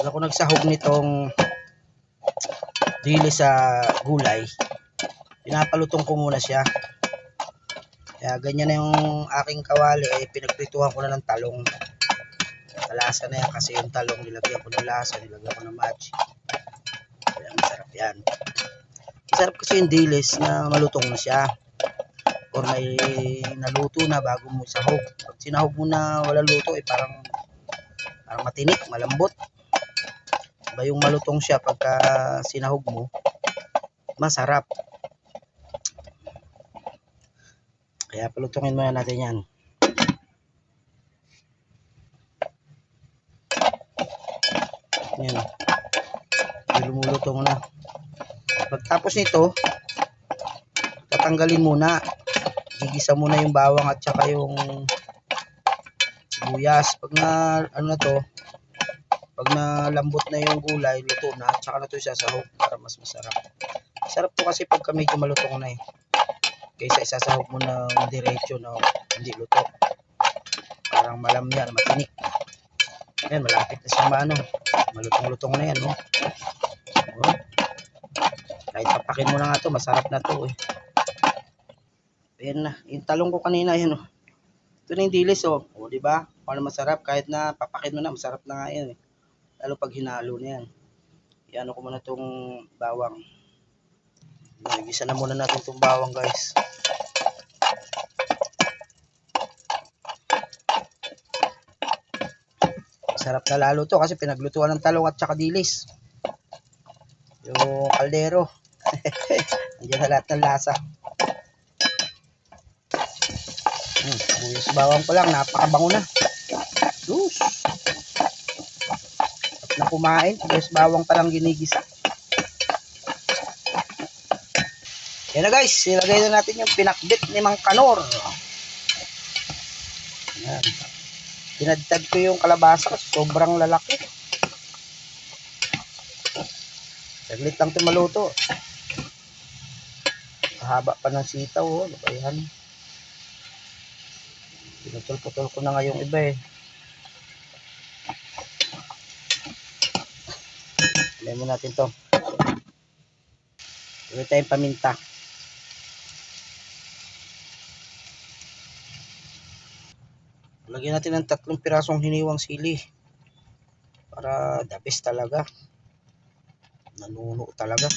Pag ako nagsahog nitong dili sa gulay, pinapalutong ko muna siya. Kaya ganyan na yung aking kawali, ay pinagprituhan ko na ng talong. Malasa na yan kasi yung talong, nilagyan ko ng lasa, nilagyan ko ng magic. Kaya masarap yan. Masarap kasi yung dilis na malutong na siya. Or may naluto na bago mo isahog. Pag sinahog mo na wala luto, parang matinik, malambot. Iba yung malutong siya pagka sinahog mo, masarap. Kaya palutungin muna natin yan. Yan. Lumulutong na. Pagtapos nito, tatanggalin muna. Gigisa muna yung bawang at saka yung sibuyas. Pag na pag nalambot na yung gulay, luto na, at saka na ito isasahog para mas masarap. Sarap to kasi pagka medyo malutong na kaysa isasahog mo na diretso na hindi luto. Parang malamya, matinik. Ayan, malapit na siya malutong-lutong na yan, no? Kahit papakin mo na nga to, masarap na to, Ayan na, yung talong ko kanina, yan, Ito na yung dilis, O, di ba? Paano masarap, kahit na papakin mo na, masarap na nga yan, Lalo pag hinalo na yan. Iano ko muna tong bawang. Nagisa na muna natin tong bawang, guys. Sarap na lalo to kasi pinaglutuan ng talong at saka dilis. Yung kaldero. Andiyan na lahat ng lasa. Buyos bawang pa lang, napakabango na. Diyos. At na kumain, buyos bawang pa lang ginigisa. Yan na guys, ilagay na natin yung pinakbit ni Mang Kanor. Yan. Tinadtad ko yung kalabasa kasi sobrang lalaki. Saglit lang ito maluto. Kahaba pa ng sitaw, Ano ba yan? Pinutol-putol ko na nga yung iba, Ilagay mo natin to. Ilagay tayong paminta. Lagyan natin ng 3 pirasong hiniwang sili. Para the best talaga. Nanuno talaga.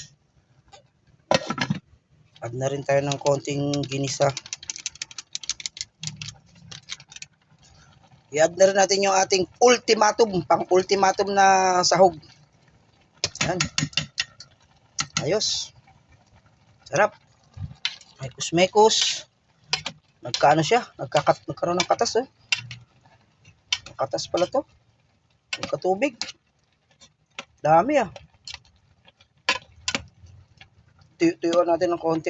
Add na rin tayo ng konting ginisa. I-add na rin natin yung ating ultimatum, pang-ultimatum na sahog. Yan. Ayos. Sarap. Mekos-mekos. Nagkaano siya? Nagkaroon ng katas, Katas pala to. Nagkatubig. Dami, Tuyuan natin ng konti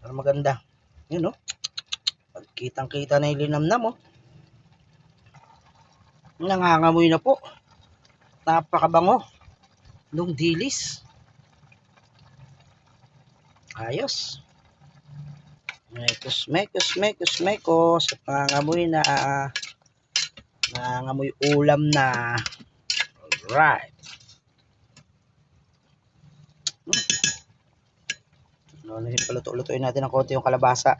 para maganda. Yun, Kitang-kita na yung linamnam, Nangangamoy na po. Napakabango nung dilis. Ayos. Mekos. Nangangamoy na. Nangangamoy ulam na. Alright. Paluto-lutuin natin ng konti yung kalabasa.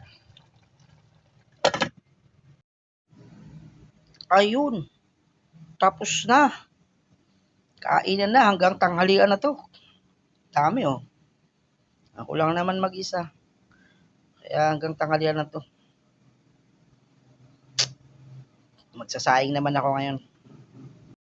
Ayun. Tapos na. Kainan na hanggang tanghalian na to. Dami, Ako lang naman mag-isa. Kaya hanggang tanghalian na to. Magsasaing naman ako ngayon.